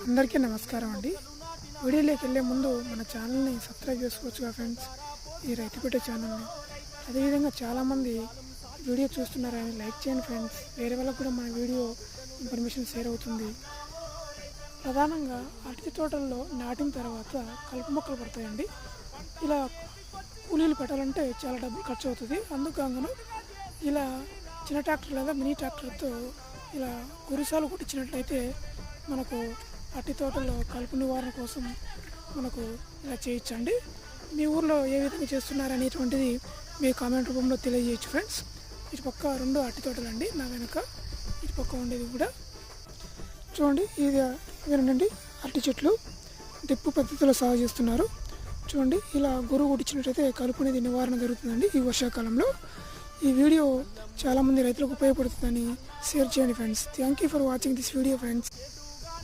అందరికీ నమస్కారం అండి. వీడియోలోకి వెళ్ళే ముందు మన ఛానల్ని సబ్స్క్రైబ్ చేసుకోవచ్చుగా ఫ్రెండ్స్, ఈ రైతుపేట ఛానల్ని. అదేవిధంగా చాలామంది వీడియో చూస్తున్నారని లైక్ చేయండి ఫ్రెండ్స్. వేరే వాళ్ళకు కూడా మన వీడియో ఇన్ఫర్మేషన్ షేర్ అవుతుంది. ప్రధానంగా అరటి తోటల్లో నాటిన తర్వాత కలుపు మొక్కలు పడతాయండి. ఇలా కూలీలు పెట్టాలంటే చాలా డబ్బులు ఖర్చు అవుతుంది. అందుకు ఇలా చిన్న ట్రాక్టర్ లేదా మినీ ట్రాక్టర్తో ఇలా గురిసాలు కొట్టించినట్లయితే మనకు అరటి తోటలో కలుపు నివారణ కోసం మనకు ఇలా చేయొచ్చండి. మీ ఊర్లో ఏ విధంగా చేస్తున్నారనేటువంటిది మీ కామెంట్ రూపంలో తెలియజేయచ్చు ఫ్రెండ్స్. ఇటు పక్క 2 అరటి తోటలు అండి, నా వెనక ఇటు పక్క ఉండేది కూడా చూడండి. ఇవేనండి అరటి చెట్లు డ్రిప్ పద్ధతిలో సాగు చేస్తున్నారు. చూడండి, ఇలా గురువు కొట్టించినట్లయితే కలుపు అనేది నివారణ జరుగుతుందండి ఈ వర్షాకాలంలో. ఈ వీడియో చాలామంది రైతులకు ఉపయోగపడుతుందని షేర్ చేయండి friends. Thank you for watching this video friends.